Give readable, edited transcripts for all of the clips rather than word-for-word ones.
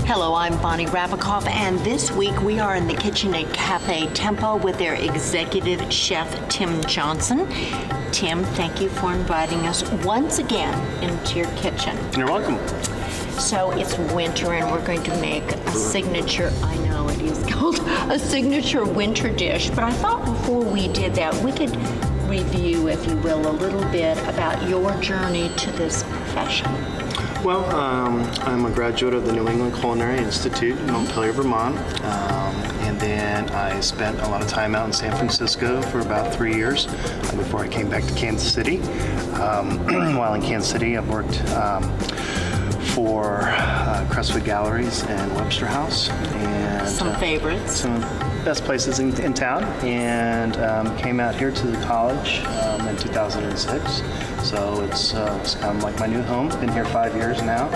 Hello, I'm Bonnie Rabikoff, and this week we are in the kitchen at Cafe Tempo with their executive chef, Tim Johnson. Tim, thank you for inviting us once again into your kitchen. You're welcome. So it's winter and we're going to make a signature, I know it is called a signature winter dish, but I thought before we did that we could review, if you will, a little bit about your journey to this profession. Well, I'm a graduate of the New England Culinary Institute in Montpelier, Vermont, and then I spent a lot of time out in San Francisco for about 3 years before I came back to Kansas City. While in Kansas City, I've worked for Crestwood Galleries and Webster House. And some favorites. Some of the best places in town, and came out here to the college in 2006. So it's kind of like my new home. Been here 5 years now,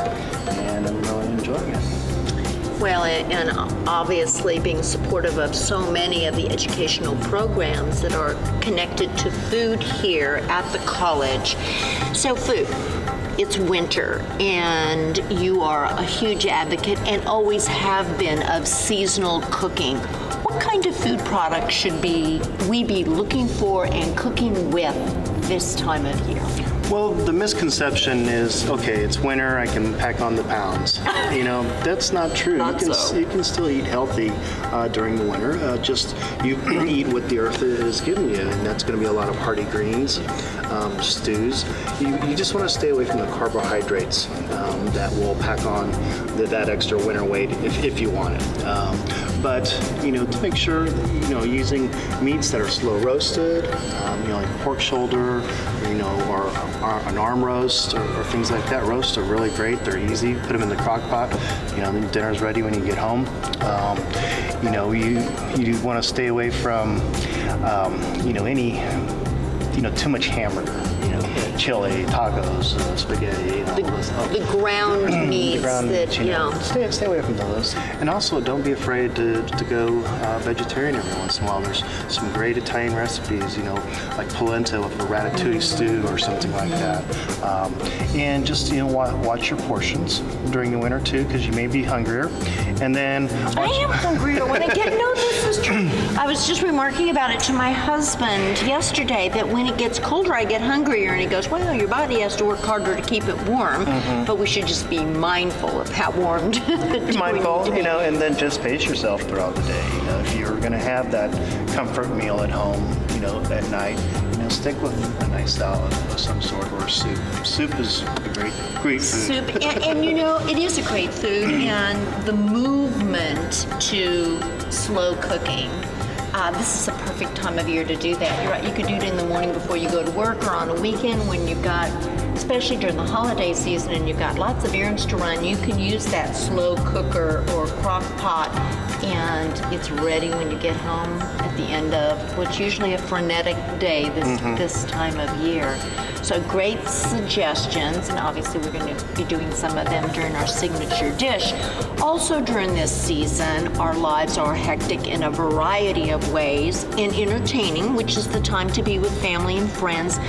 and I'm really enjoying it. Well, and obviously being supportive of so many of the educational programs that are connected to food here at the college. So food, it's winter, and you are a huge advocate and always have been of seasonal cooking. What kind of food products should we be looking for and cooking with this time of year? Well, the misconception is, okay, it's winter, I can pack on the pounds. You know, that's not true. You can still eat healthy during the winter. Just you eat what the earth is giving you, and that's going to be a lot of hearty greens, stews. You just want to stay away from the carbohydrates that will pack on that extra winter weight if you want it. But, you know, to make sure, you know, using meats that are slow roasted, you know, like pork shoulder, you know, or an arm roast or things like that. Roasts are really great. They're easy. Put them in the crock pot. You know, then dinner's ready when you get home. You know, you want to stay away from, you know, any, you know, too much hamburger. You know, chili, tacos, spaghetti. You know, the ground meats that, you know. Stay away from those. And also, don't be afraid to go vegetarian every once in a while. There's some great Italian recipes, you know, like polenta with a ratatouille stew or something like that. And just, you know, watch your portions during the winter too, because you may be hungrier. And then I am hungrier when I get. No, this is true. I was just remarking about it to my husband yesterday that when it gets colder, I get hungrier, and he goes, "Well, your body has to work harder to keep it warm, but we should just be mindful of how warm." Be mindful, you know, and then just pace yourself throughout the day. You know, if you're going to have that comfort meal at home, you know, at night, you know, stick with a nice salad of some sort or a soup. Soup is a great food. Soup, and you know, it is a great food, and the movement to slow cooking. This is a perfect time of year to do that. You're right. You could do it in the morning before you go to work or on a weekend when you've got, especially during the holiday season, and you've got lots of errands to run. You can use that slow cooker or crock pot, and it's ready when you get home at the end of what's usually a frenetic day this time of year. So great suggestions, and obviously we're going to be doing some of them during our signature dish. Also during this season, our lives are hectic in a variety of ways, and entertaining, which is the time to be with family and friends.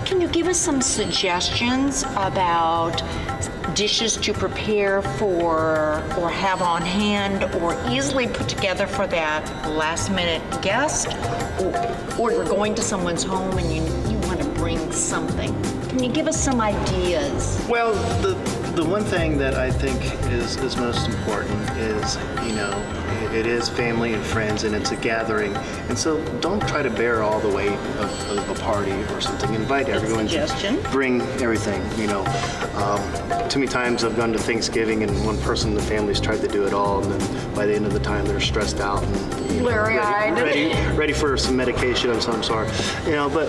Can you give us some suggestions about dishes to prepare for or have on hand or easily put together for that last minute guest, or you're going to someone's home and you want to bring something? Can you give us some ideas? Well, the one thing that I think is most important is, you know, it is family and friends, and it's a gathering. And so don't try to bear all the weight of a party or something. Invite everyone to bring everything, you know. Too many times I've gone to Thanksgiving and one person in the family's tried to do it all, and then by the end of the time they're stressed out and ready for some medication of some sort. You know, but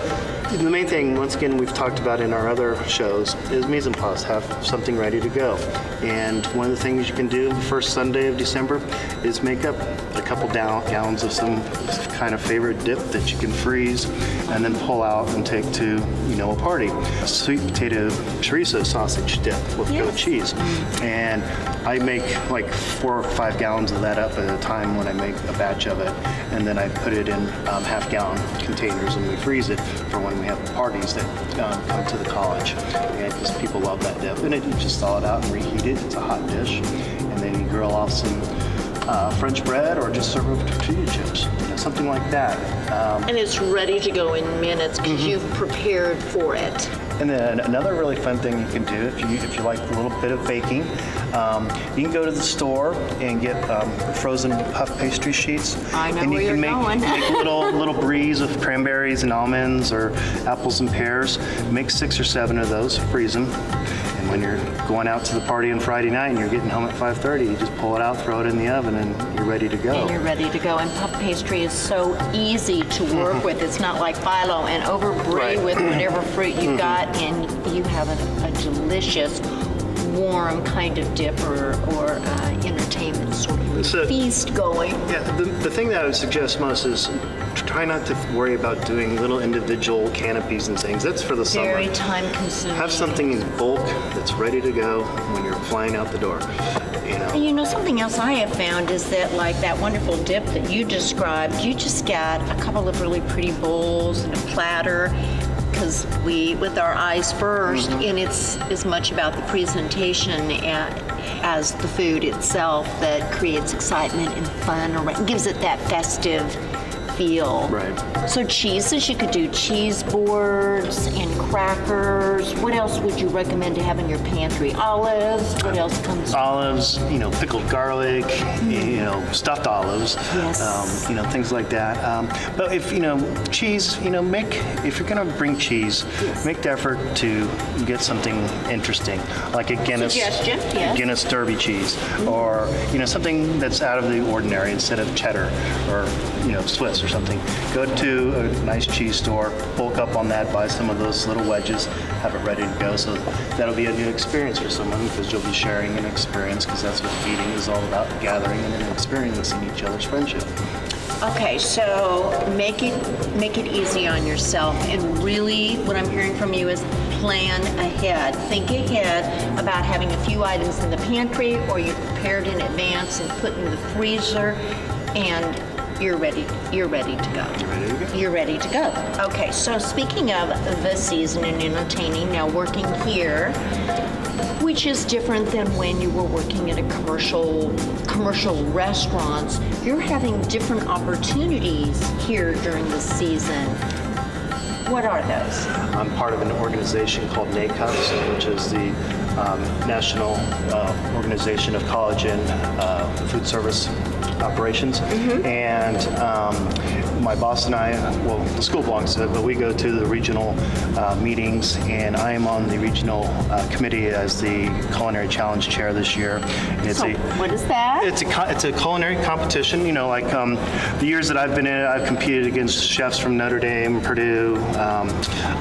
the main thing, once again, we've talked about in our other shows, is mise en place. Have something ready to go. And one of the things you can do the first Sunday of December is make up a couple gallons of some kind of favorite dip that you can freeze and then pull out and take to, you know, a party. A sweet potato chorizo sausage dip with goat cheese. And I make like 4 or 5 gallons of that up at a time when I make a batch of it. And then I put it in half-gallon containers and we freeze it for when we have parties that come to the college. And because people love that dip. And you just thaw it out and reheat it. It's a hot dish. And and you grill off some French bread or just serve with tortilla chips, something like that. And it's ready to go in minutes because you've prepared for it. And then another really fun thing you can do if you like a little bit of baking, you can go to the store and get frozen puff pastry sheets. I know and where you can you're going. make little bries of cranberries and almonds or apples and pears. Make 6 or 7 of those, freeze them. And when you're going out to the party on Friday night and you're getting home at 5:30, you just pull it out, throw it in the oven, and you're ready to go. And you're ready to go. And puff pastry is so easy to work with. It's not like phyllo and over brie with whatever fruit you've got, and you have a delicious, warm kind of dip or entertainment sort of feast going. Yeah, the thing that I would suggest most is try not to worry about doing little individual canopies and things. That's for the summer. Very time consuming. Have something in bulk that's ready to go when you're flying out the door. Something else I have found is that, like that wonderful dip that you described, you just got a couple of really pretty bowls and a platter, because we, with our eyes first, and it's as much about the presentation as the food itself that creates excitement and fun, or gives it that festive feel. Right. So cheeses, you could do cheese boards and crackers. What else would you recommend to have in your pantry? Olives. What else comes? Olives, pickled garlic, stuffed olives. Yes. Things like that. But if cheese, if you're gonna bring cheese, make the effort to get something interesting, like a Guinness. Suggestion, yes. Guinness Derby cheese, or something that's out of the ordinary instead of cheddar or Swiss or something. Go to a nice cheese store, bulk up on that, buy some of those little wedges, have it ready to go. So that'll be a new experience for someone, because you'll be sharing an experience, because that's what eating is all about, gathering and then experiencing each other's friendship. Okay, so make it easy on yourself, and really what I'm hearing from you is plan ahead. Think ahead about having a few items in the pantry, or you prepared in advance and put in the freezer, and you're ready to go. You ready to go? You're ready to go. Okay, so speaking of the season and entertaining, now working here, which is different than when you were working at a commercial restaurants, you're having different opportunities here during the season. What are those? I'm part of an organization called NACOPS, which is the National Organization of College and Food Service Operations. And my boss and I, the school belongs to it, but we go to the regional meetings, and I am on the regional committee as the Culinary Challenge Chair this year. What is that? It's a culinary competition. The years that I've been in it, I've competed against chefs from Notre Dame, Purdue,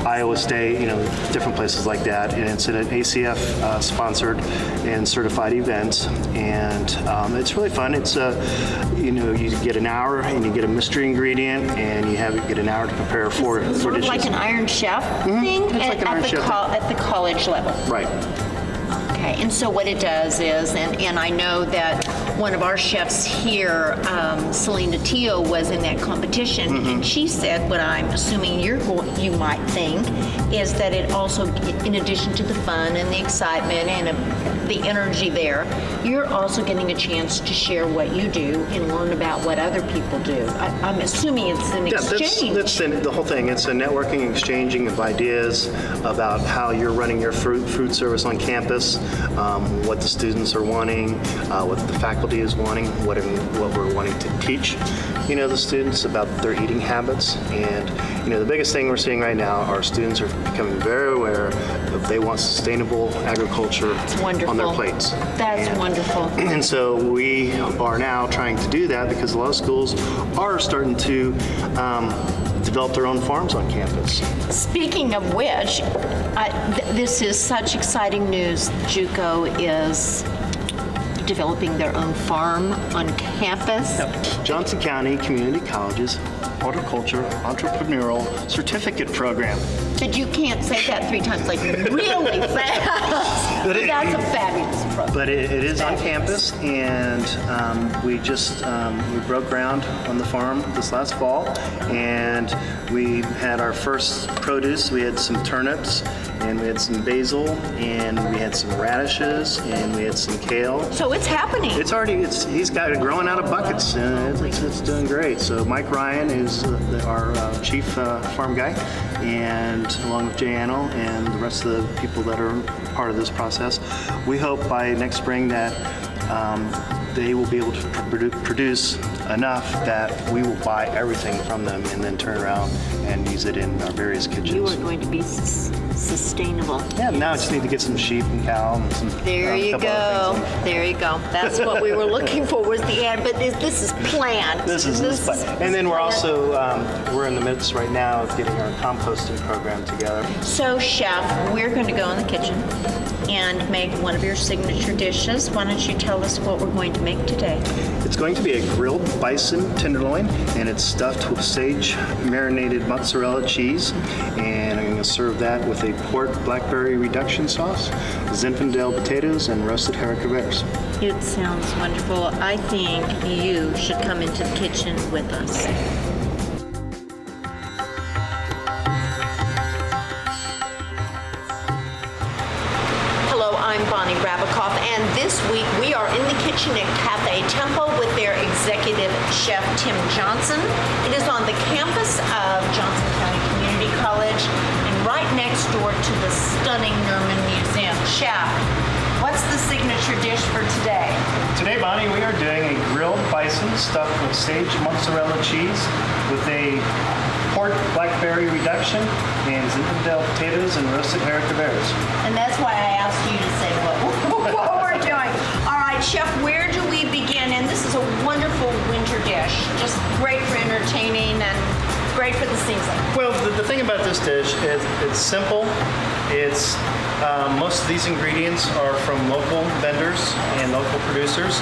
Iowa State, different places like that. And it's an ACF sponsored and certified event, and it's really fun. It's you get an hour and you get a mystery ingredient, and you get an hour to prepare four dishes. Sort of like an Iron Chef thing at the college level. Right. Okay, and so what it does is, and I know that one of our chefs here, Selena Teo, was in that competition, and she said, what I'm assuming you might think, is that it also, in addition to the fun and the excitement and the energy there, you're also getting a chance to share what you do and learn about what other people do. I'm assuming it's an exchange. That's the whole thing. It's a networking, exchanging of ideas about how you're running your food service on campus, what the students are wanting, what the faculty is wanting, what we're wanting to teach, the students about their eating habits. And, the biggest thing we're seeing right now, our students are becoming very aware that they want sustainable agriculture on their plates. That's wonderful. And so we are now trying to do that, because a lot of schools are starting to develop their own farms on campus. Speaking of which, this is such exciting news. JUCO is developing their own farm on campus. Yep. Johnson County Community College's Horticulture Entrepreneurial Certificate Program. But you can't say that 3 times like really fast. That's a fabulous approach. But it is on campus, and we just we broke ground on the farm this last fall, and we had our first produce. We had some turnips, and we had some basil, and we had some radishes, and we had some kale. So it's happening. It's already, he's got it growing out of buckets, and it's doing great. So Mike Ryan is our chief farm guy, and along with Jay Anno and the rest of the people that are part of this process, we hope by next spring that they will be able to produce enough that we will buy everything from them and then turn around and use it in our various kitchens. You are going to be sustainable. Yeah, now I just need to get some sheep and cow and some. There you go. There you go. That's what we were looking for, was the ad. But this is planned. This is planned. And then we're also we're in the midst right now of getting our composting program together. So, Chef, we're going to go in the kitchen and make one of your signature dishes. Why don't you tell us what we're going to make today? It's going to be a grilled bison tenderloin, and it's stuffed with sage marinated mozzarella cheese, and I'm going to serve that with a pork blackberry reduction sauce, Zinfandel potatoes, and roasted haricots. It sounds wonderful. I think you should come into the kitchen with us. I'm Bonnie Rabikoff, and this week we are in the kitchen at Cafe Tempo with their executive chef, Tim Johnson. It is on the campus of Johnson County Community College and right next door to the stunning Nerman Museum. Chef, what's the signature dish for today? Today, Bonnie, we are doing a grilled bison stuffed with sage mozzarella cheese with a pork blackberry reduction and Zinfandel potatoes and roasted haricots. And that's why I asked you to say what we're doing. All right, Chef, where do we begin? And this is a wonderful winter dish, just great for entertaining and great for the season. Well, the thing about this dish is it's simple. It's most of these ingredients are from local vendors and local producers.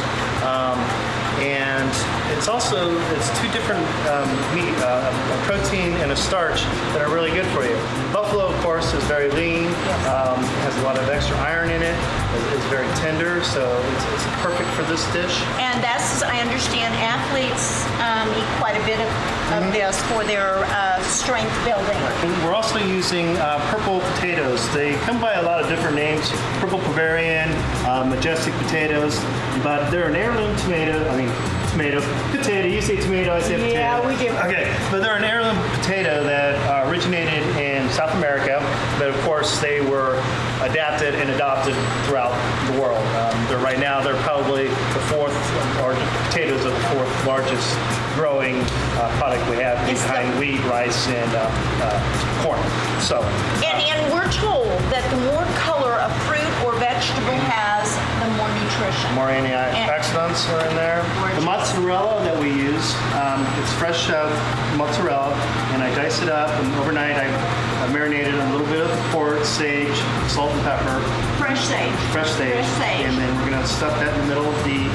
And it's two different meat, a protein and a starch that are really good for you. Buffalo, of course, is very lean, has a lot of extra iron in it, it's very tender, so it's perfect for this dish. And that's, I understand, athletes eat quite a bit of this for their strength building. And we're also using purple potatoes. They come by a lot of different names, purple Bavarian, majestic potatoes, but they're an heirloom potato. You say tomato, I say potato. Yeah, we do. Okay, but they're an heirloom potato that originated in South America, but of course they were adapted and adopted throughout the world. Right now they're probably the potatoes are the fourth largest growing product we have behind wheat, rice, and corn. So. And we're told that the more color a fruit or vegetable has, the more nutrition. More antioxidants are in there. The mozzarella that we use, it's fresh mozzarella, and I dice it up, and overnight I marinated a little bit of pork, sage, salt and pepper. Fresh sage. Fresh sage. And then we're going to stuff that in the middle of the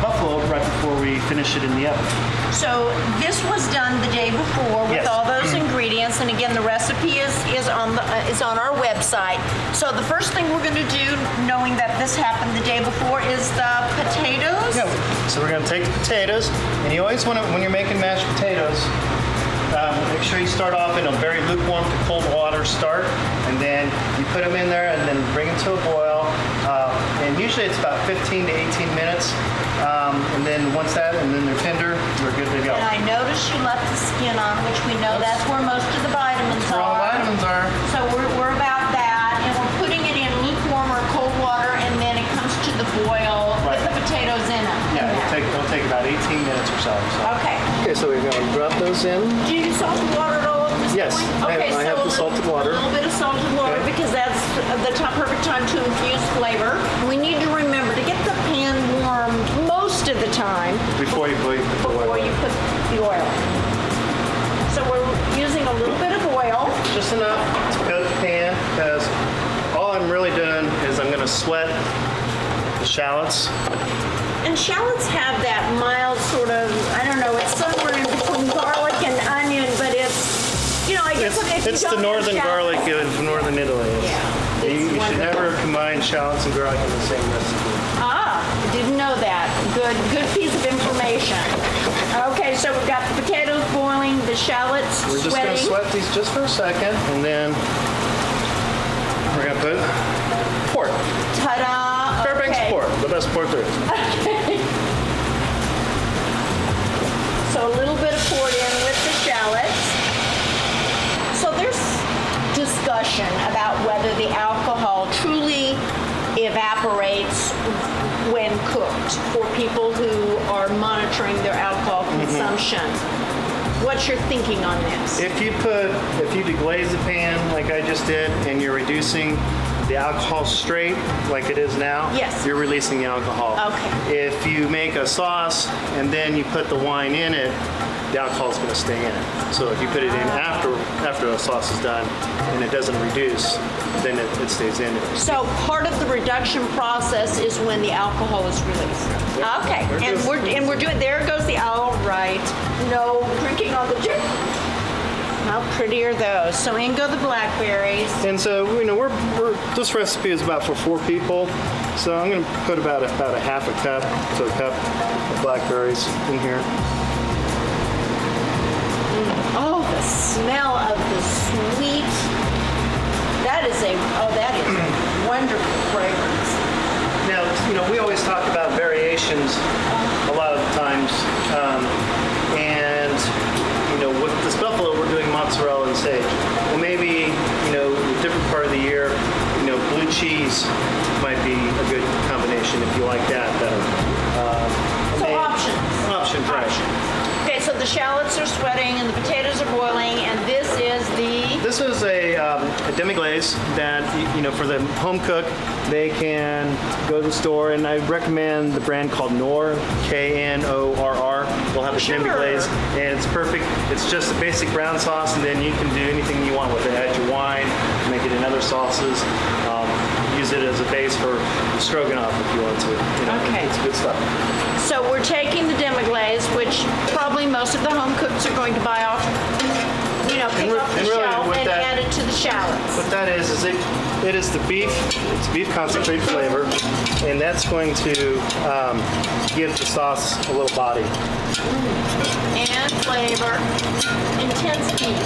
buffalo right before we finish it in the oven. So this was done the day before with all those ingredients, and again the recipe is on our website. So the first thing we're going to do, knowing that this happened the day before, is the potatoes. Yeah. So we're going to take the potatoes, and you always want to, when you're making mashed potatoes, make sure you start off in a very lukewarm to cold water start, and then you put them in there and then bring them to a boil. And usually it's about 15 to 18 minutes. And then once that, and then they're tender, we're good to go. And I noticed you left the skin on, which we know that's where most of the vitamins are. All the vitamins are. So we're about that, and we're putting it in lukewarm or cold water, and then it comes to the boil with the potatoes in it. Yeah, it'll take about 18 minutes or so. Okay. Okay, so we're going to drop those in. Do you use salted water at all at this yes, point? I have the salted water. A little bit of salted water because that's the perfect time to infuse flavor. We need to remember to get the pan warmed most of the time before you put the oil in. So we're using a little bit of oil. Just enough to coat the pan, because all I'm really doing is I'm going to sweat the shallots. And shallots have that mild sort of, I don't know, it's somewhere in between garlic and onion, but it's, you know, I guess it's It's the northern garlic in northern Italy. Yeah. You should never combine shallots and garlic in the same recipe. Ah, didn't know that. Good piece of information. Okay, so we've got the potatoes boiling, the shallots We're just going to sweat these just for a second, and then we're going to put pork. Ta-da! Fairbanks Okay. pork, the best pork there is. Okay. So a little bit of pork in with the shallots. So there's discussion about whether the alcohol truly evaporates when cooked for people who are monitoring their alcohol consumption. What's your thinking on this? If you deglaze the pan like I just did, and you're reducing the alcohol straight like it is now, yes, you're releasing the alcohol. Okay. If you make a sauce and then you put the wine in it, the alcohol is going to stay in it. So if you put it in after the sauce is done and it doesn't reduce, then it stays in it. So part of the reduction process is when the alcohol is released. Yep. Okay, and we're doing. There goes the. All right, no drinking on the gin. How pretty are those? So in go the blackberries. And so this recipe is about for 4 people. So I'm going to put about a half a cup to a cup of blackberries in here. Oh, the smell of the sweet. That is a wonderful fragrance. Now, we always talk about variations a lot of times, and with this buffalo, we're doing mozzarella and sage. Well, maybe a different part of the year, blue cheese might be a good combination if you like that better. Options, right? Okay, so the shallots are sweating and the potatoes are boiling, and this is a demi-glaze that for the home cook, they can go to the store, and I recommend the brand called Knorr, K-N-O-R-R. They'll have a demi-glaze, and it's perfect. It's just a basic brown sauce, and then you can do anything you want with it. Add your wine, make it in other sauces. Use it as a base for stroganoff if you want to. Okay. It's good stuff. So we're taking the demi-glaze, which probably most of the home cooks are going to buy off, pick off the shelf and add it to the shallots. What that is it is the beef. It's beef concentrate flavor, and that's going to give the sauce a little body. And flavor. Intense beef.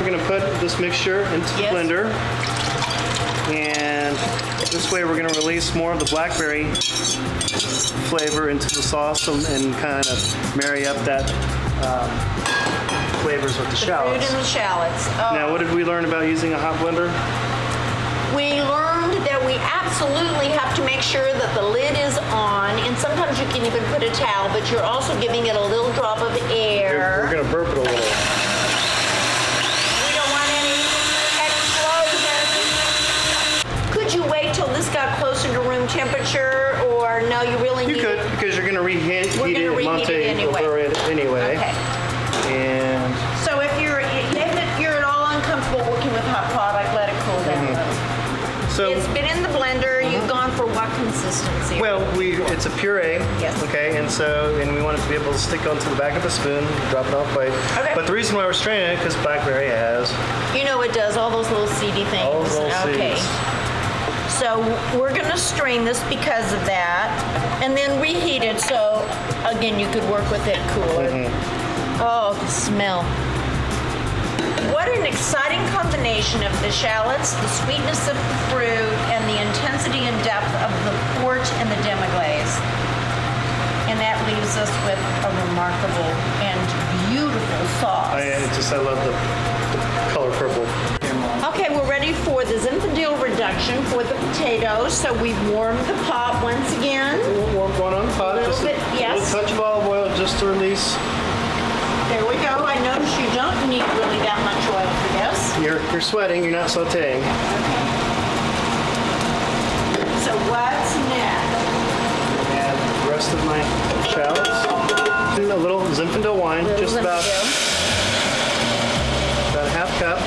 We're going to put this mixture into the blender, and this way we're going to release more of the blackberry flavor into the sauce and kind of marry up that flavors with the shallots. Fruit and the shallots. Oh. Now, what did we learn about using a hot blender? We learned that we absolutely have to make sure that the lid is on, and sometimes you can even put a towel, but you're also giving it a little drop of air. We're going to burp it a little. We don't want any explosions. Could you wait till this got closer to room temperature, or no, you really need it? You could, because you're going to reheat it anyway. Okay. And so if you're at all uncomfortable working with hot product, let it cool down a little. So it's been in the blender. You've gone for what consistency? Well, it's a puree. Yes. Okay, and we want it to be able to stick onto the back of the spoon, drop it off plate. Okay. But the reason why we're straining it because blackberry has. It does all those little seedy things. All those little okay. seeds. So we're going to strain this because of that, and then reheat it. So again, you could work with it cooler. Oh, the smell. What an exciting combination of the shallots, the sweetness of the fruit, and the intensity and depth of the port and the demi-glaze. And that leaves us with a remarkable and beautiful sauce. I love the color purple. Okay, we're ready for the Zinfandel reduction for the potatoes. So we've warmed the pot once again. Warm one on the pot. A little bit, yes. A little touch of olive oil just to release. There we go. I notice you don't need really that much oil for this. You're sweating. You're not sautéing. Okay. So what's next? Add the rest of my shallots. A little Zinfandel wine, just about a half cup.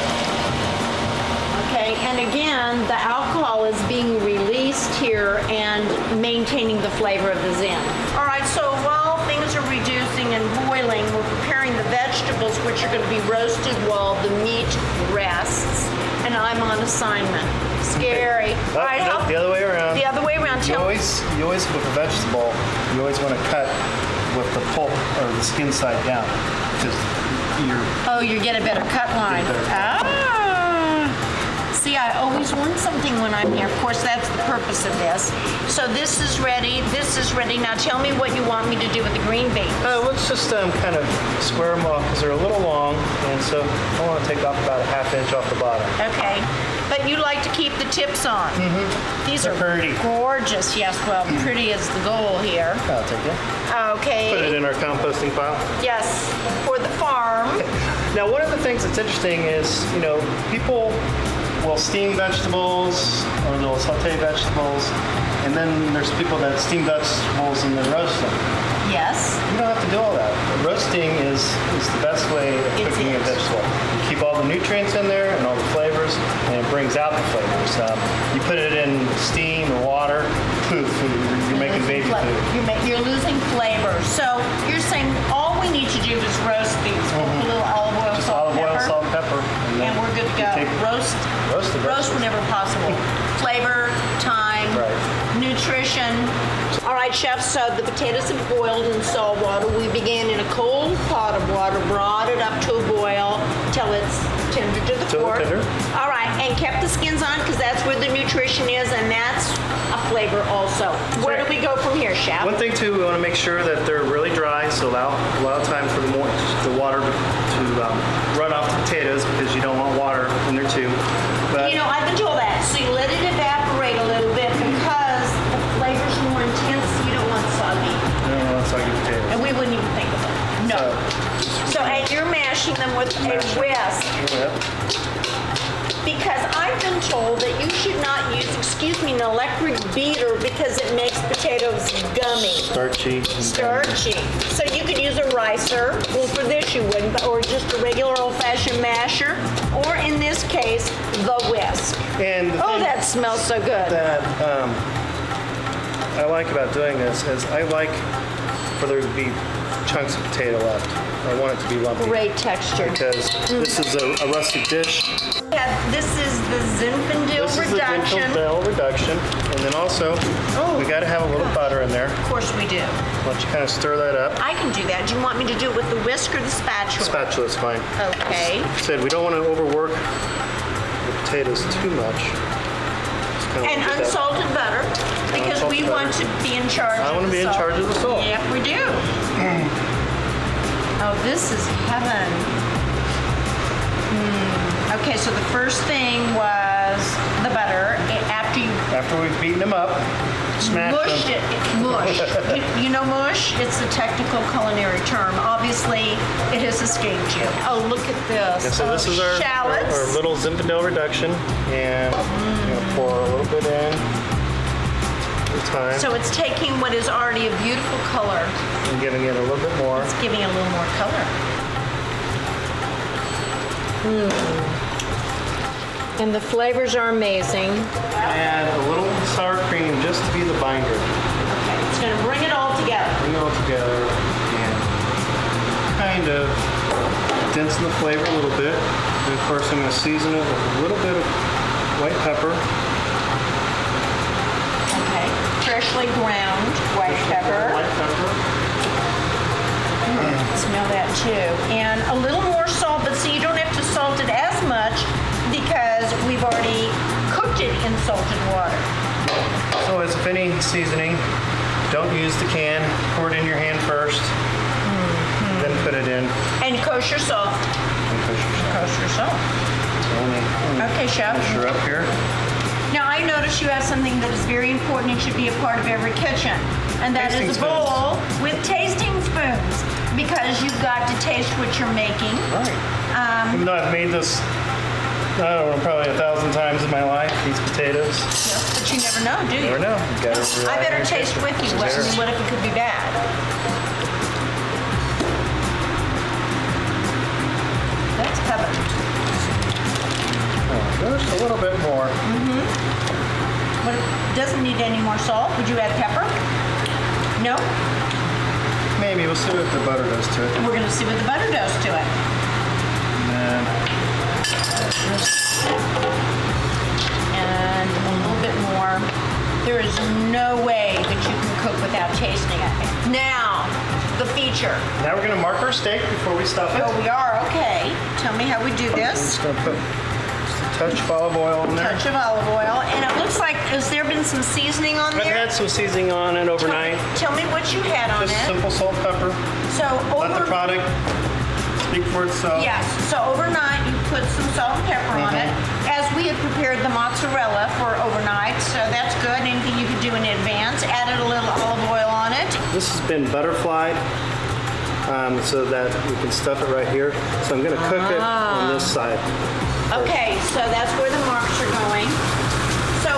Okay, and again, the alcohol is being released here and maintaining the flavor of the zin. All right, so while things are reducing and boiling, we're preparing the vegetables, which which are going to be roasted while the meat rests, and I'm on assignment. Scary. Oh, All right, no, the other way around. The other way around. You always, with a vegetable, you always want to cut with the pulp or the skin side down, because you get a better cut line. See, I always want something when I'm here. Of course, that's the purpose of this. So this is ready. This is ready. Now tell me what you want me to do with the green beans. Let's just kind of square them off because they're a little long, and so I want to take off about a ½ inch off the bottom. Okay. But you like to keep the tips on. Mm-hmm. These are pretty. Gorgeous. Yes, well, pretty is the goal here. I'll take it. Okay. Put it in our composting pile. Yes, for the farm. Now, one of the things that's interesting is, people will steam vegetables or they'll saute vegetables, and then there's people that steam vegetables and then roast them. Yes. You don't have to do all that. Roasting is the best way of cooking a vegetable. You keep all the nutrients in there and all the flavors, and it brings out the flavors. You put it in steam or water, poof, you're making baby food. You're losing flavor. So you're saying all we need to do is roast these. We'll put a little olive oil, just salt, salt, pepper. And we're good to go. Roast whenever possible. Flavor, time, nutrition. All right, Chef, so the potatoes have boiled in salt water. We began in a cold pot of water, brought it up to a boil till it's tender to the fork. All right, and kept the skins on because that's where the nutrition is, and that's a flavor also. Where do we go from here, Chef? One thing, too, we want to make sure that they're really dry, so allow time for the water to run off the potatoes because you don't want water in there, too. But I've been told that. So you let it evaporate a little bit because the flavor's more intense. You don't want soggy. I don't want soggy potatoes. And we wouldn't even think of it. No. So and you're mashing them with a whisk. Yep. Because I've been told that you should not use, an electric beater because it makes potatoes gummy. Starchy. So you could use a ricer. Well, for this you wouldn't, or just a regular old-fashioned masher, or in this case, the whisk. And that smells so good. That I like about doing this is I like for there to be chunks of potato left. I want it to be lumpy. Great texture. Because this is a rustic dish. Yeah, this is the Zinfandel reduction. Zinfandel reduction. And then also, we got to have a little butter in there. Of course we do. Why don't you kind of stir that up? I can do that. Do you want me to do it with the whisk or the spatula? Spatula is fine. Okay. Said we don't want to overwork the potatoes too much. And unsalted butter, because we want to be in charge of the salt. I want to be in charge of the salt. Yep, we do. Oh, this is heaven. Okay, so the first thing was the butter. After we've beaten them up, smash mushed them. Mush. You know mush? It's a technical culinary term. Obviously, it has escaped you. Oh, look at this. And so this is our little Zinfandel reduction, and I'm going to pour a little bit in at a time. So it's taking what is already a beautiful color and giving it a little bit more. It's giving it a little more color. And the flavors are amazing. Add a little sour cream just to be the binder. Okay, it's going to bring it all together. Bring it all together and kind of densen the flavor a little bit. And of course, I'm going to season it with a little bit of white pepper. Okay, freshly ground white pepper. Smell that too. And a little more salt, but see, you don't have to salt it as much because we've already cooked it in salted water. So as with any seasoning, don't use the can. Pour it in your hand first, then put it in. And kosher salt. Kosher salt. Okay, Chef. Kosher up here. Now I notice you have something that is very important and should be a part of every kitchen, and that is a bowl with tasting spoons, because you've got to taste what you're making. Right. Even though I've made this, I don't know, probably 1,000 times in my life, these potatoes. Yes, but you never know, do you? Never know. I better taste with you. What if it could be bad? That's heaven. Just a little bit more. But it doesn't need any more salt. Would you add pepper? No? Maybe. We'll see what the butter does to it. We're going to see what the butter does to it. tasting it. Now, the feature. Now we're going to mark our steak before we stuff it. Oh, we are? Okay. Tell me how we do I'm this. just going to put just a touch of olive oil in there. Touch of olive oil. And it looks like, has there been some seasoning on there? I've had some seasoning on it overnight. Tell me what you had on Just it. simple salt, pepper. So Let the product speak for itself. Yes. So overnight you put some salt and pepper on it. As we had prepared the mozzarella for overnight, so that's good. Anything you could do in advance. Added a little olive oil on it. This has been butterflied so that we can stuff it right here. So I'm going to cook it on this side. Okay, so that's where the marks are going. So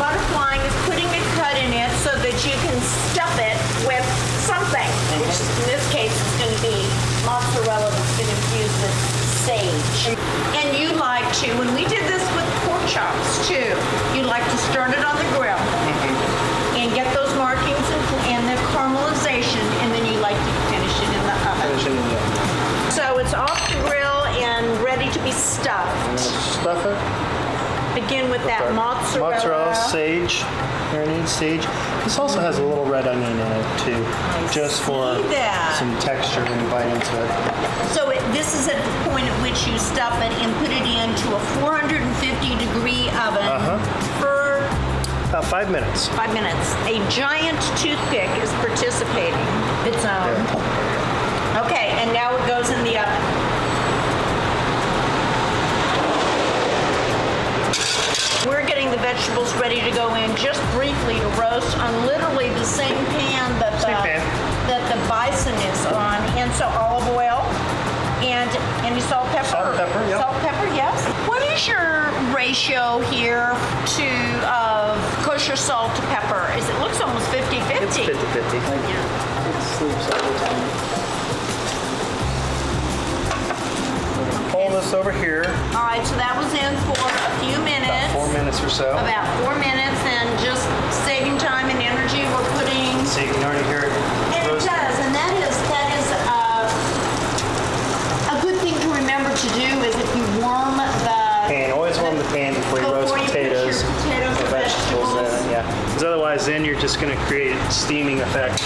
butterflying is putting a cut in it so that you can stuff it with something, which in this case is going to be mozzarella that's been infused with sage. And you like to, when we did this with pork chops too, you like to start it on the grill and get those markings and the caramelization, and then you like to finish it in the oven. So it's off the grill and ready to be stuffed. I'm going to stuff it. Begin with that mozzarella. Sage, marinated sage. This also has a little red onion in it too, just for some texture and bite into it. So this is at the point at which you stuff it and put it into a 450-degree oven for about 5 minutes. 5 minutes. A giant toothpick is participating its own. Yeah. Okay, and now it goes in the oven. We're getting the vegetables ready to go in just briefly to roast on literally the same pan that the bison is on. And so olive oil and any salt, pepper? Salt, pepper, yep. Salt, pepper, yes. What is your ratio here to kosher salt to pepper? It looks almost 50-50. It's 50-50. Yeah. It sleeps all the time. Pull this over here. All right, so that was in for a few minutes. About 4 minutes or so. About 4 minutes, and just saving time and energy, we're putting. So you can already hear it. And it does, and that is a good thing to remember to do is if you warm the pan, always warm the pan before you roast potatoes. Or vegetables in it, yeah. Because otherwise, then you're just going to create a steaming effect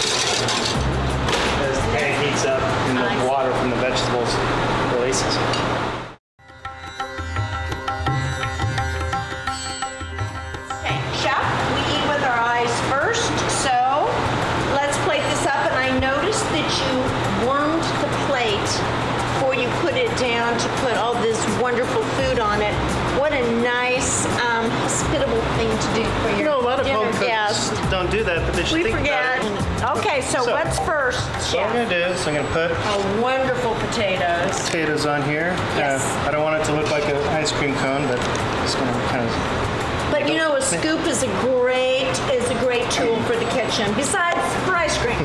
as the pan heats up and the water from the vegetables releases. Down to put all this wonderful food on it. What a nice, hospitable thing to do for your a lot of home guest. cooks don't do that, but they should think about it. Okay, so what's first, Chef? What I'm going to do is I'm going to put wonderful potatoes on here. Yes. I don't want it to look like an ice cream cone, but it's going to kind of. But you know, a scoop is a great tool for the kitchen. Besides for ice cream.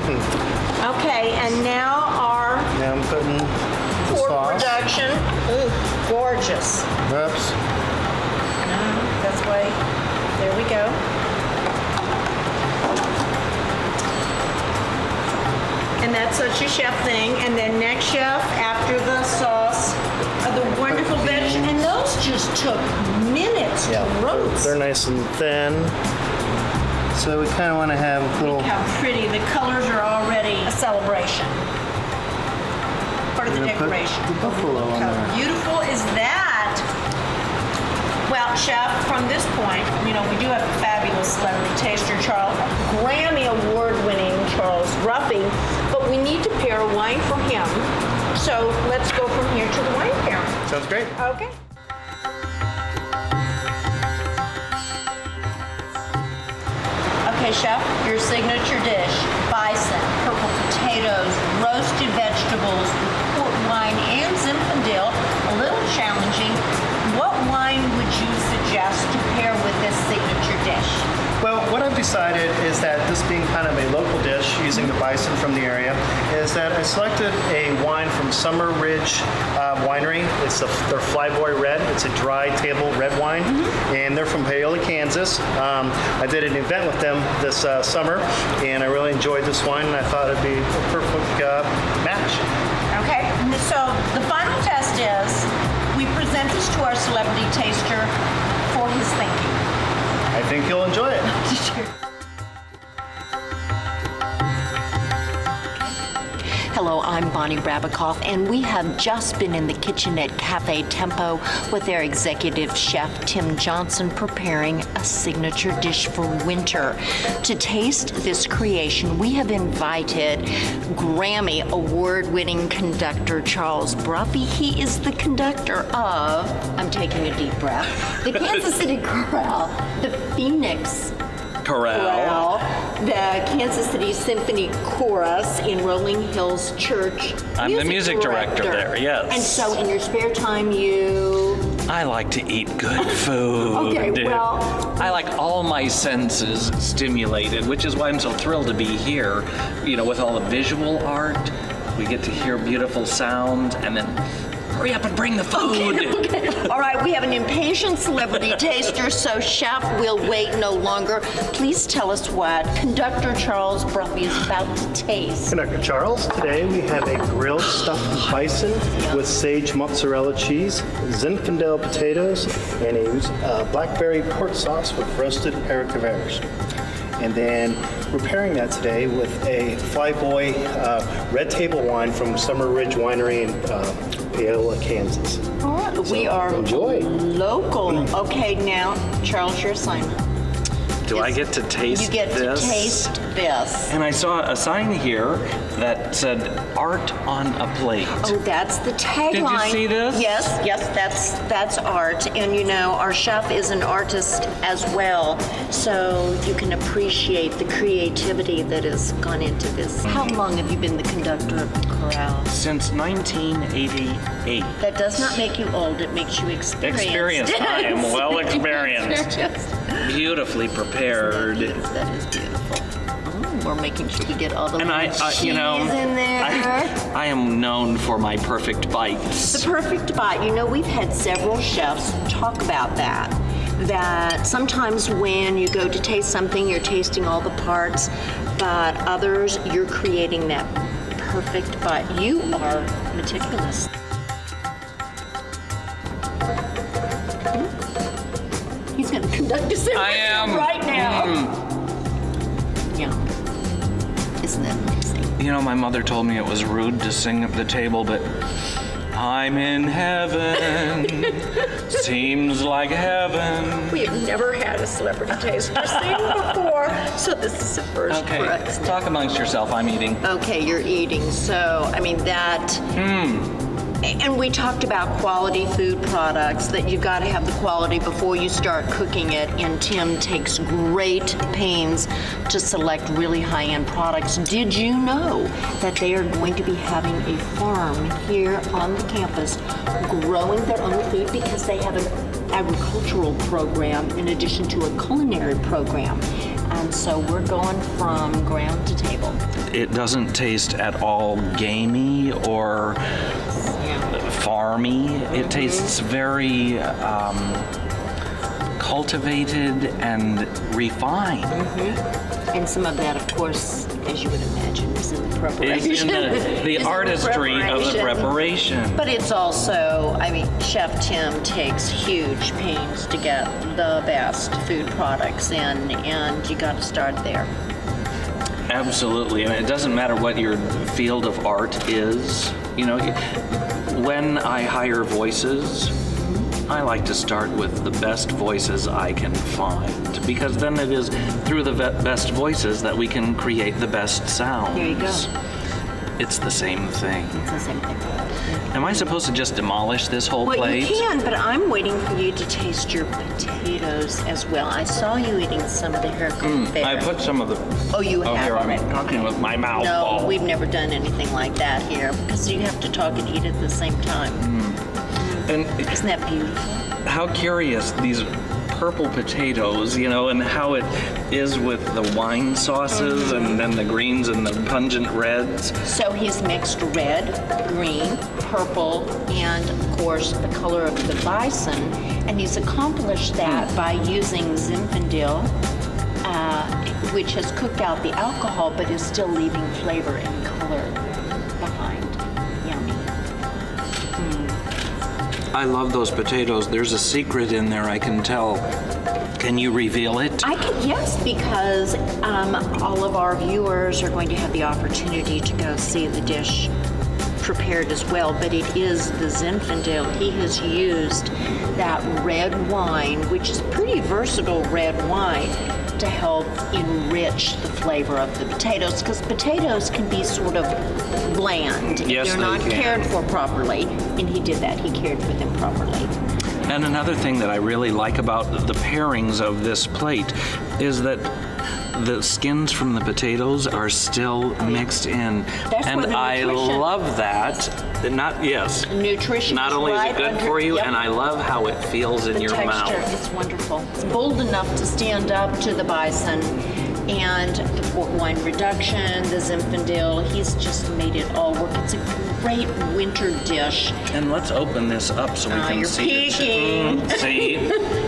Okay, and now I'm putting pork sauce. production. Ooh, gorgeous. Oops. No, that's why. There we go. And that's such a chef thing. And then next, Chef, after the sauce, are the wonderful veggies. And those just took minutes to roast. They're nice and thin. So we kind of want to have a little. Look how pretty. The colors are already a celebration. Part of the decoration. The buffalo on How there. beautiful is that? Well, Chef, from this point, you know, we do have a fabulous celebrity taster, Grammy Award-winning Charles Ruffy, but we need to pair a wine for him. So let's go from here to the wine pairing. Sounds great. Okay. Okay, Chef, your signature dish, bison, purple potatoes, roasted vegetables, port wine, and Zinfandel. A little challenging. What wine would you suggest to pair with this signature dish? Well, what I've decided is that this being kind of a local dish, using the bison from the area, is that I selected a wine from Summer Ridge Winery. It's their Flyboy Red. It's a dry table red wine, and they're from Paola, Kansas. I did an event with them this summer, and I really enjoyed this wine, and I thought it'd be a perfect match. Okay, so the final test is we present this to our celebrity taster for his thinking. I think you'll enjoy it. Sure. I'm Bonnie Rabikoff, and we have just been in the kitchen at Cafe Tempo with their executive chef, Tim Johnson, preparing a signature dish for winter. To taste this creation, we have invited Grammy Award-winning conductor Charles Bruffy. He is the conductor of, I'm taking a deep breath, the Kansas City Chorale, the Phoenix Chorale, the Kansas City Symphony Chorus in Rolling Hills Church. I'm the music director there, yes. And so in your spare time, I like to eat good food. Okay, well, I like all my senses stimulated, which is why I'm so thrilled to be here. You know, with all the visual art, we get to hear beautiful sound, and then hurry up and bring the food. Okay. All right, we have an impatient celebrity taster, so chef will wait no longer. Please tell us what conductor Charles Bruffy is about to taste. Conductor Charles, today we have a grilled stuffed bison with sage mozzarella cheese, Zinfandel potatoes, and a blackberry pork sauce with roasted haricots verts. And then we're pairing that today with a Flyboy red table wine from Summer Ridge Winery in Paola, Kansas. All right, So, we are enjoy. local. Okay, now, Charles, your assignment. Do I get to taste this? You get to taste this. And I saw a sign here that said art on a plate. Oh, that's the tagline. Did you see this? Yes, that's art. And you know, our chef is an artist as well, so you can appreciate the creativity that has gone into this. How long have you been the conductor of the chorale? Since 1988. That does not make you old, it makes you experienced. Experienced. I am well experienced. Beautifully prepared. That is beautiful. Oh, we're making sure we get all the And cheese you know, in there. I am known for my perfect bites. The perfect bite. You know, we've had several chefs talk about that. That sometimes when you go to taste something, you're tasting all the parts, but others, you're creating that perfect bite. You are meticulous. He's going to conduct us I am. right now. Yeah. Isn't that amazing? You know, my mother told me it was rude to sing at the table, but I'm in heaven. Seems like heaven. We have never had a celebrity taster sing before, so this is a first for Okay, us. talk amongst yourself. I'm eating. Okay, you're eating, so, I mean, that... And we talked about quality food products, that you've got to have the quality before you start cooking it, and Tim takes great pains to select really high-end products. Did you know that they are going to be having a farm here on the campus growing their own food because they have an agricultural program in addition to a culinary program? And so we're going from ground to table. It doesn't taste at all gamey or farmy. It tastes very cultivated and refined. And some of that, of course, as you would imagine, is in the preparation. It's in the Is in artistry of the preparation. But it's also, I mean, Chef Tim takes huge pains to get the best food products in, and you got to start there. Absolutely, and it doesn't matter what your field of art is. You know, when I hire voices, I like to start with the best voices I can find, because then it is through the best voices that we can create the best sounds. There you go. It's the same thing. It's the same thing. Am I supposed to just demolish this whole Well, plate? you can, but I'm waiting for you to taste your potatoes as well. I saw you eating some of the haricots there. I put some of the... Oh, you have here, already. I'm talking with my mouth No, full. we've never done anything like that here, because you have to talk and eat at the same time. And Isn't that beautiful? how curious these purple potatoes, you know, and how it is with the wine sauces and then the greens and the pungent reds. So he's mixed red, green, purple, and of course the color of the bison, and he's accomplished that by using Zinfandel, which has cooked out the alcohol but is still leaving flavor and color behind. Yummy. I love those potatoes. There's a secret in there, I can tell. Can you reveal it? I can, yes, because all of our viewers are going to have the opportunity to go see the dish prepared as well, but it is the Zinfandel. He has used that red wine, which is pretty versatile red wine, to help enrich the flavor of the potatoes, because potatoes can be sort of bland if Yes, they're they not can. cared for properly, and he did that. He cared for them properly. And another thing that I really like about the pairings of this plate is that the skins from the potatoes are still mixed in. That's and where the I nutrition- love that. Nutrition. Not is only is right it good under- for you, yep. and I love how it feels in The your texture, mouth. it's wonderful. It's bold enough to stand up to the bison and the port wine reduction, the Zinfandel. He's just made it all work. It's a great winter dish. And let's open this up so we can You're see peeking. it. See?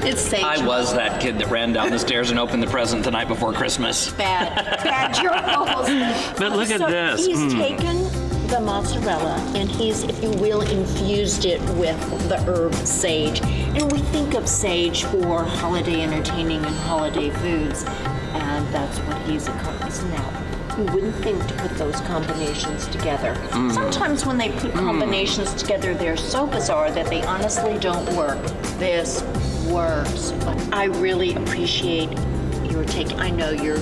It's sage. I was that kid that ran down the stairs and opened the present the night before Christmas. bad Charles. But look at So this. He's taken the mozzarella and he's, if you will, infused it with the herb sage. And we think of sage for holiday entertaining and holiday foods, and that's what he's accomplishing now. You wouldn't think to put those combinations together. Sometimes when they put combinations together, they're so bizarre that they honestly don't work. This works. I really appreciate your take. I know your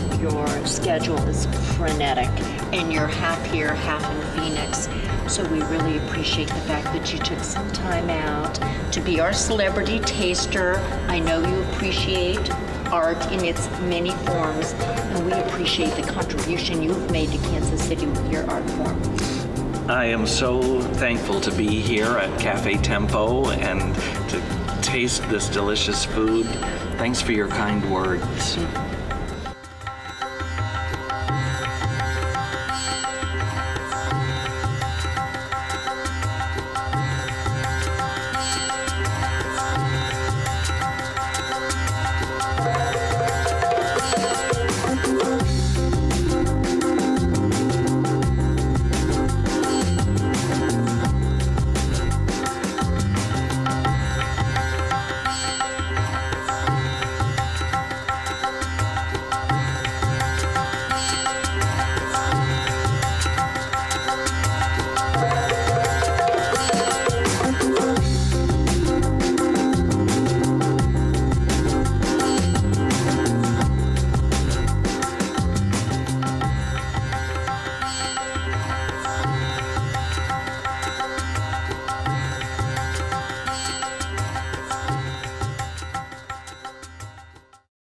schedule is frenetic, and you're half here, half in Phoenix. So we really appreciate the fact that you took some time out to be our celebrity taster. I know you appreciate art in its many forms, and we appreciate the contribution you've made to Kansas City with your art form. I am so thankful to be here at Cafe Tempo and to taste this delicious food. Thanks for your kind words.